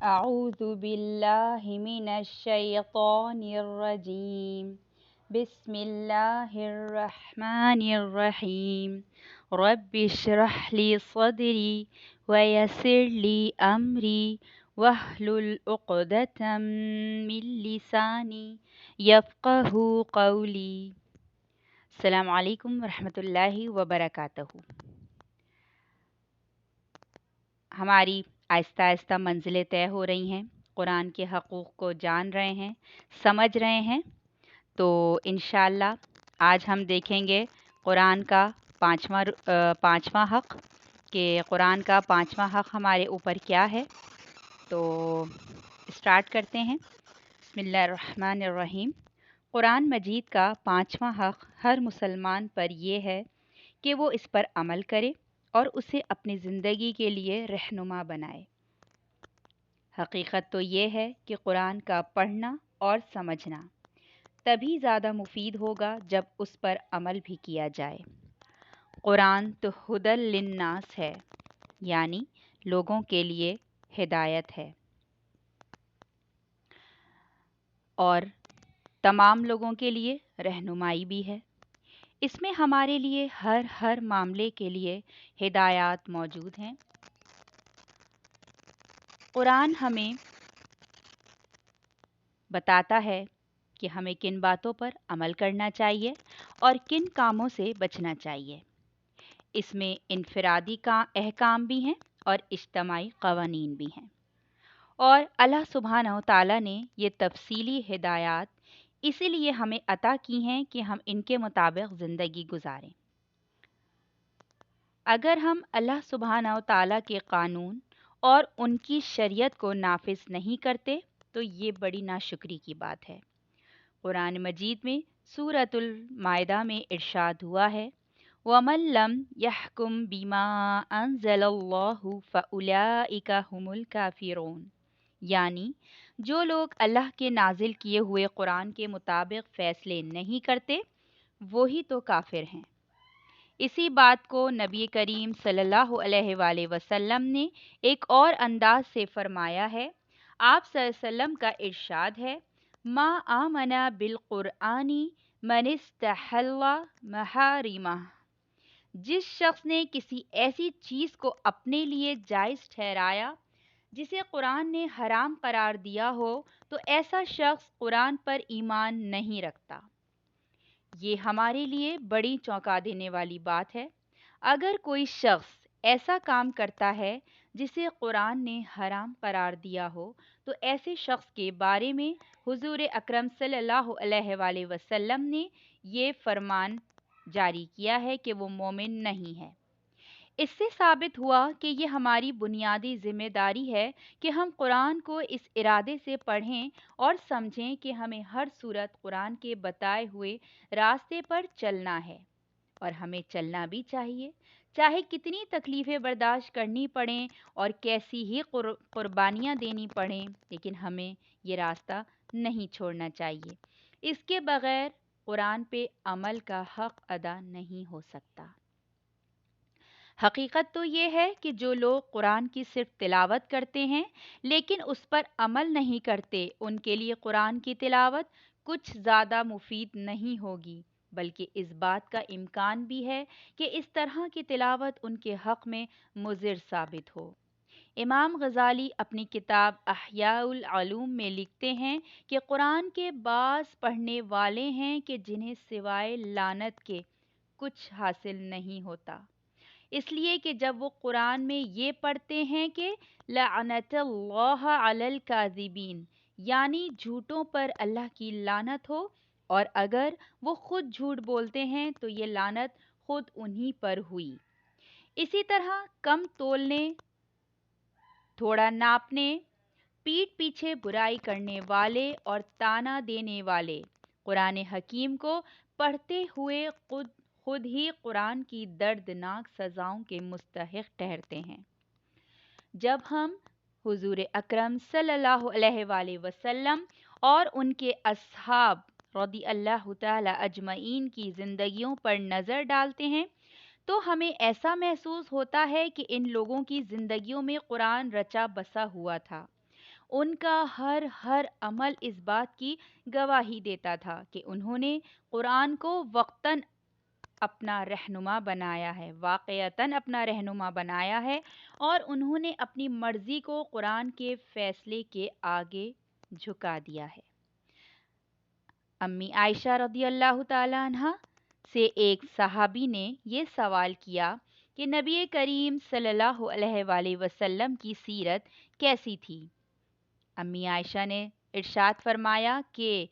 أعوذ بالله من الشيطان الرجيم بسم الله الرحمن الرحيم رب اشرح لي صدري ويسر لي أمري واحلل عقدة من لساني يفقه قولي. السلام علیکم ورحمۃ اللہ وبرکاتہ. ہماری آہستہ آہستہ منزلیں طے ہو رہی ہیں، قرآن کے حقوق کو جان رہے ہیں، سمجھ رہے ہیں. تو انشاءاللہ آج ہم دیکھیں گے قرآن کا پانچواں حق، کہ قرآن کا پانچواں حق ہمارے اوپر کیا ہے. تو اسٹارٹ کرتے ہیں. بسم اللہ الرحمن الرحیم. قرآن مجید کا پانچواں حق ہر مسلمان پر یہ ہے کہ وہ اس پر عمل کرے اور اسے اپنی زندگی کے لیے رہنما بنائے. حقیقت تو یہ ہے کہ قرآن کا پڑھنا اور سمجھنا تبھی زیادہ مفید ہوگا جب اس پر عمل بھی کیا جائے. قرآن تو ہدی للناس ہے، یعنی لوگوں کے لیے ہدایت ہے، اور تمام لوگوں کے لیے رہنمائی بھی ہے. اس میں ہمارے لیے ہر معاملے کے لیے ہدایات موجود ہیں. قرآن ہمیں بتاتا ہے کہ ہمیں کن باتوں پر عمل کرنا چاہیے اور کن کاموں سے بچنا چاہیے. اس میں انفرادی احکام بھی ہیں اور اجتماعی قوانین بھی ہیں، اور اللہ سبحانہ و تعالیٰ نے یہ تفصیلی ہدایات اسی لیے ہمیں عطا کی ہیں کہ ہم ان کے مطابق زندگی گزاریں. اگر ہم اللہ سبحانہ و تعالیٰ کے قانون اور ان کی شریعت کو نافذ نہیں کرتے تو یہ بڑی ناشکری کی بات ہے. قرآن مجید میں سورۃ المائدہ میں ارشاد ہوا ہے وَمَن لَّمْ يَحْكُم بِمَا أَنزَلَ اللَّهُ فَأُولَٰئِكَ هُمُ الْكَافِرُونَ، یعنی جو لوگ اللہ کے نازل کیے ہوئے قرآن کے مطابق فیصلے نہیں کرتے وہی تو کافر ہیں. اسی بات کو نبی کریم صلی اللہ علیہ وآلہ وسلم نے ایک اور انداز سے فرمایا ہے. آپ صلی اللہ علیہ وسلم کا ارشاد ہے ما آمن بالقرآن من استحل محارمہ، جس شخص نے کسی ایسی چیز کو اپنے لیے جائز ٹھہرایا جسے قرآن نے حرام قرار دیا ہو تو ایسا شخص قرآن پر ایمان نہیں رکھتا. یہ ہمارے لیے بڑی چونکا دینے والی بات ہے. اگر کوئی شخص ایسا کام کرتا ہے جسے قرآن نے حرام قرار دیا ہو تو ایسے شخص کے بارے میں حضور اکرم صلی اللہ علیہ وآلہ وسلم نے یہ فرمان جاری کیا ہے کہ وہ مومن نہیں ہے. اس سے ثابت ہوا کہ یہ ہماری بنیادی ذمہ داری ہے کہ ہم قرآن کو اس ارادے سے پڑھیں اور سمجھیں کہ ہمیں ہر صورت قرآن کے بتائے ہوئے راستے پر چلنا ہے، اور ہمیں چلنا بھی چاہیے، چاہے کتنی تکلیفیں برداشت کرنی پڑیں اور کیسی ہی قربانیاں دینی پڑیں، لیکن ہمیں یہ راستہ نہیں چھوڑنا چاہیے. اس کے بغیر قرآن پہ عمل کا حق ادا نہیں ہو سکتا. حقیقت تو یہ ہے کہ جو لوگ قرآن کی صرف تلاوت کرتے ہیں لیکن اس پر عمل نہیں کرتے ان کے لیے قرآن کی تلاوت کچھ زیادہ مفید نہیں ہوگی، بلکہ اس بات کا امکان بھی ہے کہ اس طرح کی تلاوت ان کے حق میں مضر ثابت ہو. امام غزالی اپنی کتاب احیاء العلوم میں لکھتے ہیں کہ قرآن کے بعض پڑھنے والے ہیں کہ جنہیں سوائے لعنت کے کچھ حاصل نہیں ہوتا، اس لیے کہ جب وہ قرآن میں یہ پڑھتے ہیں کہ لعنت اللہ علی الکاذبین، یعنی جھوٹوں پر اللہ کی لعنت ہو، اور اگر وہ خود جھوٹ بولتے ہیں تو یہ لعنت خود انہی پر ہوئی. اسی طرح کم تولنے، تھوڑا ناپنے، پیٹھ پیچھے برائی کرنے والے اور تانا دینے والے قرآن حکیم کو پڑھتے ہوئے خود ہی قرآن کی دردناک سزاؤں کے مستحق ٹھہرتے ہیں. جب ہم حضور اکرم صلی اللہ علیہ وآلہ وسلم اور ان کے اصحاب رضی اللہ تعالی اجمعین کی زندگیوں پر نظر ڈالتے ہیں تو ہمیں ایسا محسوس ہوتا ہے کہ ان لوگوں کی زندگیوں میں قرآن رچا بسا ہوا تھا. ان کا ہر عمل اس بات کی گواہی دیتا تھا کہ انہوں نے قرآن کو وقتاً اپنا رہنما بنایا ہے، واقعتاً اپنا رہنما بنایا ہے، اور انہوں نے اپنی مرضی کو قرآن کے فیصلے کے آگے جھکا دیا ہے۔ امی عائشہ رضی اللہ تعالی عنہ سے ایک صحابی نے یہ سوال کیا کہ نبی کریم صلی اللہ علیہ وآلہ وسلم کی سیرت کیسی تھی؟ امی عائشہ نے ارشاد فرمایا کہ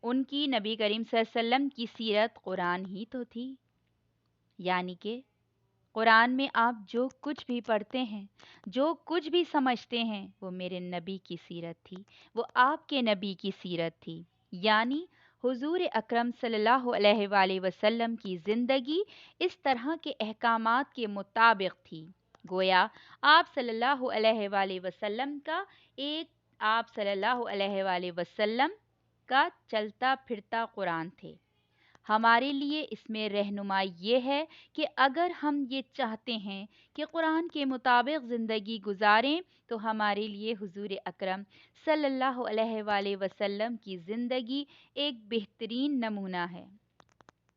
ان کی نبی کریم صلی اللہ علیہ وسلم کی سیرت قرآن ہی تو تھی، یعنی کہ قرآن میں آپ جو کچھ بھی پڑھتے ہیں، جو کچھ بھی سمجھتے ہیں، وہ میرے نبی کی سیرت تھی، وہ آپ کے نبی کی سیرت تھی، یعنی حضور اکرم صلی اللہ علیہ وآلہ وسلم کی زندگی اس طرح کے احکامات کے مطابق تھی، گویا آپ صلی اللہ علیہ وآلہ وسلم کا آپ صلی اللہ علیہ وآلہ وسلم کا چلتا پھرتا قرآن تھے۔ ہمارے لیے اس میں رہنمائی یہ ہے کہ اگر ہم یہ چاہتے ہیں کہ قرآن کے مطابق زندگی گزاریں تو ہمارے لیے حضور اکرم صلی اللہ علیہ وآلہ وسلم کی زندگی ایک بہترین نمونہ ہے۔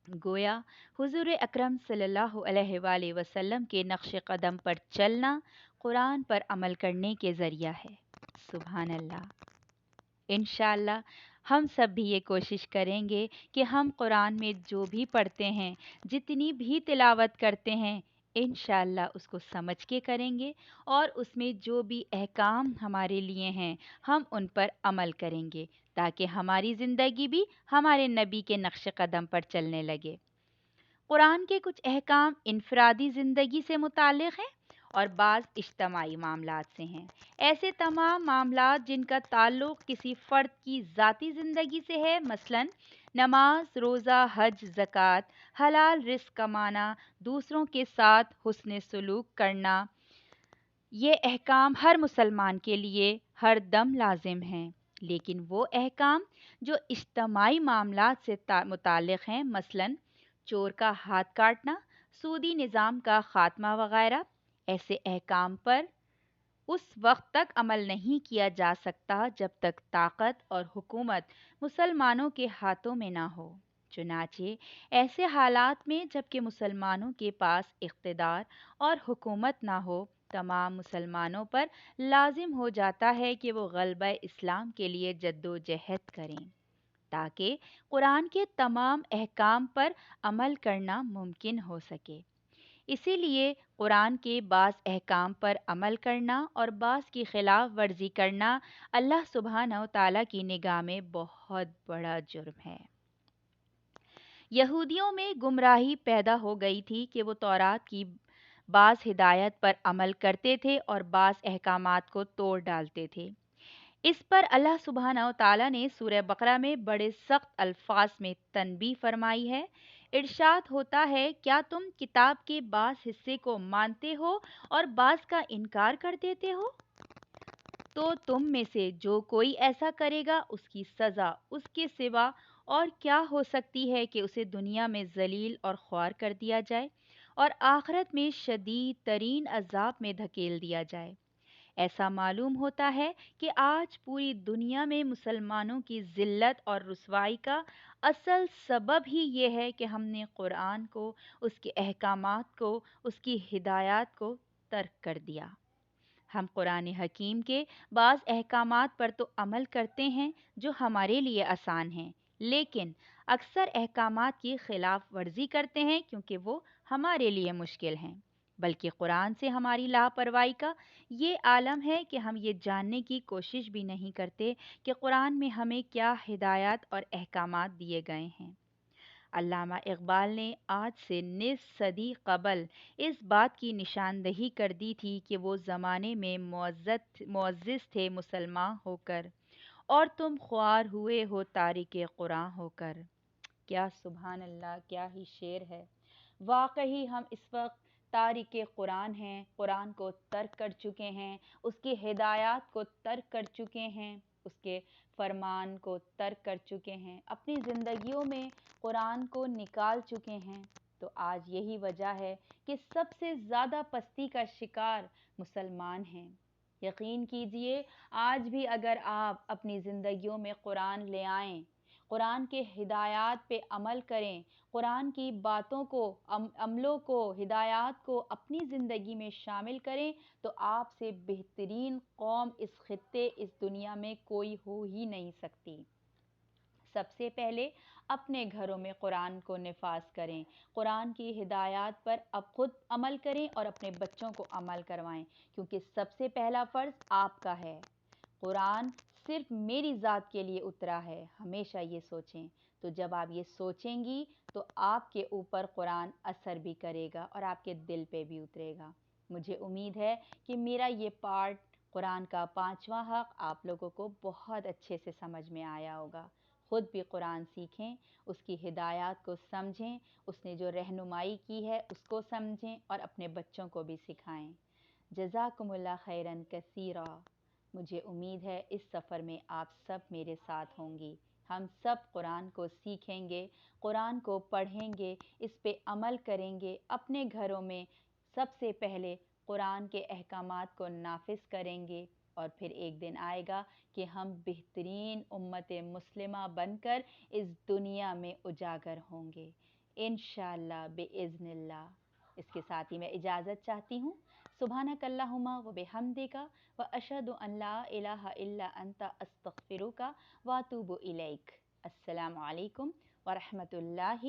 گویا حضور اکرم صلی اللہ علیہ وآلہ وسلم کے نقش قدم پر چلنا قرآن پر عمل کرنے کے ذریعہ ہے۔ سبحان اللہ۔ انشاءاللہ ہم سب بھی یہ کوشش کریں گے کہ ہم قرآن میں جو بھی پڑھتے ہیں، جتنی بھی تلاوت کرتے ہیں، انشاءاللہ اس کو سمجھ کے کریں گے، اور اس میں جو بھی احکام ہمارے لیے ہیں ہم ان پر عمل کریں گے، تاکہ ہماری زندگی بھی ہمارے نبی کے نقش قدم پر چلنے لگے۔ قرآن کے کچھ احکام انفرادی زندگی سے متعلق ہیں اور بعض اجتماعی معاملات سے ہیں۔ ایسے تمام معاملات جن کا تعلق کسی فرد کی ذاتی زندگی سے ہے، مثلاً نماز، روزہ، حج، زکوٰۃ، حلال رزق کمانا، دوسروں کے ساتھ حسن سلوک کرنا، یہ احکام ہر مسلمان کے لیے ہر دم لازم ہیں۔ لیکن وہ احکام جو اجتماعی معاملات سے متعلق ہیں، مثلاً چور کا ہاتھ کاٹنا، سودی نظام کا خاتمہ وغیرہ، ایسے احکام پر اس وقت تک عمل نہیں کیا جا سکتا جب تک طاقت اور حکومت مسلمانوں کے ہاتھوں میں نہ ہو۔ چنانچہ ایسے حالات میں جب کہ مسلمانوں کے پاس اقتدار اور حکومت نہ ہو، تمام مسلمانوں پر لازم ہو جاتا ہے کہ وہ غلبہ اسلام کے لیے جد و جہد کریں، تاکہ قرآن کے تمام احکام پر عمل کرنا ممکن ہو سکے۔ اسی لیے قرآن کے بعض احکام پر عمل کرنا اور بعض کی خلاف ورزی کرنا اللہ سبحانہ و تعالیٰ کی نگاہ میں بہت بڑا جرم ہے۔ یہودیوں میں گمراہی پیدا ہو گئی تھی کہ وہ تورات کی بعض ہدایت پر عمل کرتے تھے اور بعض احکامات کو توڑ ڈالتے تھے۔ اس پر اللہ سبحانہ و تعالیٰ نے سورہ بقرہ میں بڑے سخت الفاظ میں تنبیہ فرمائی ہے۔ ارشاد ہوتا ہے، کیا تم کتاب کے بعض حصے کو مانتے ہو اور بعض کا انکار کر دیتے ہو؟ تو تم میں سے جو کوئی ایسا کرے گا اس کی سزا اس کے سوا اور کیا ہو سکتی ہے کہ اسے دنیا میں ذلیل اور خوار کر دیا جائے اور آخرت میں شدید ترین عذاب میں دھکیل دیا جائے۔ ایسا معلوم ہوتا ہے کہ آج پوری دنیا میں مسلمانوں کی ذلت اور رسوائی کا اصل سبب ہی یہ ہے کہ ہم نے قرآن کو، اس کے احکامات کو، اس کی ہدایات کو ترک کر دیا۔ ہم قرآن حکیم کے بعض احکامات پر تو عمل کرتے ہیں جو ہمارے لیے آسان ہیں، لیکن اکثر احکامات کی خلاف ورزی کرتے ہیں کیونکہ وہ ہمارے لیے مشکل ہیں۔ بلکہ قرآن سے ہماری لاپرواہی کا یہ عالم ہے کہ ہم یہ جاننے کی کوشش بھی نہیں کرتے کہ قرآن میں ہمیں کیا ہدایات اور احکامات دیے گئے ہیں۔ علامہ اقبال نے آج سے نصف صدی قبل اس بات کی نشاندہی کر دی تھی کہ وہ زمانے میں معزز تھے مسلمان ہو کر، اور تم خوار ہوئے ہو تارک قرآن ہو کر۔ کیا سبحان اللہ، کیا ہی شعر ہے! واقعی ہم اس وقت تارک قرآن ہیں، قرآن کو ترک کر چکے ہیں، اس کی ہدایات کو ترک کر چکے ہیں، اس کے فرمان کو ترک کر چکے ہیں، اپنی زندگیوں میں قرآن کو نکال چکے ہیں۔ تو آج یہی وجہ ہے کہ سب سے زیادہ پستی کا شکار مسلمان ہیں۔ یقین کیجئے آج بھی اگر آپ اپنی زندگیوں میں قرآن لے آئیں، قرآن کے ہدایات پہ عمل کریں، قرآن کی باتوں کو، عملوں کو، ہدایات کو اپنی زندگی میں شامل کریں، تو آپ سے بہترین قوم اس خطے، اس دنیا میں کوئی ہو ہی نہیں سکتی۔ سب سے پہلے اپنے گھروں میں قرآن کو نفاذ کریں، قرآن کی ہدایات پر اب خود عمل کریں اور اپنے بچوں کو عمل کروائیں، کیونکہ سب سے پہلا فرض آپ کا ہے۔ قرآن صرف میری ذات کے لیے اترا ہے، ہمیشہ یہ سوچیں۔ تو جب آپ یہ سوچیں گی تو آپ کے اوپر قرآن اثر بھی کرے گا اور آپ کے دل پہ بھی اترے گا۔ مجھے امید ہے کہ میرا یہ پارٹ، قرآن کا 5واں حق، آپ لوگوں کو بہت اچھے سے سمجھ میں آیا ہوگا۔ خود بھی قرآن سیکھیں، اس کی ہدایات کو سمجھیں، اس نے جو رہنمائی کی ہے اس کو سمجھیں اور اپنے بچوں کو بھی سکھائیں۔ جزاکم اللہ خیراً کثیرا۔ مجھے امید ہے اس سفر میں آپ سب میرے ساتھ ہوں گی۔ ہم سب قرآن کو سیکھیں گے، قرآن کو پڑھیں گے، اس پہ عمل کریں گے، اپنے گھروں میں سب سے پہلے قرآن کے احکامات کو نافذ کریں گے، اور پھر ایک دن آئے گا کہ ہم بہترین امت مسلمہ بن کر اس دنیا میں اجاگر ہوں گے انشاءاللہ بإذن اللہ۔ اس کے ساتھ ہی میں اجازت چاہتی ہوں۔ سبحانک اللہم و بحمدک و اشہد ان لا الہ الا انت استغفرک و اتوب الیک۔ السلام علیکم ورحمۃ اللہ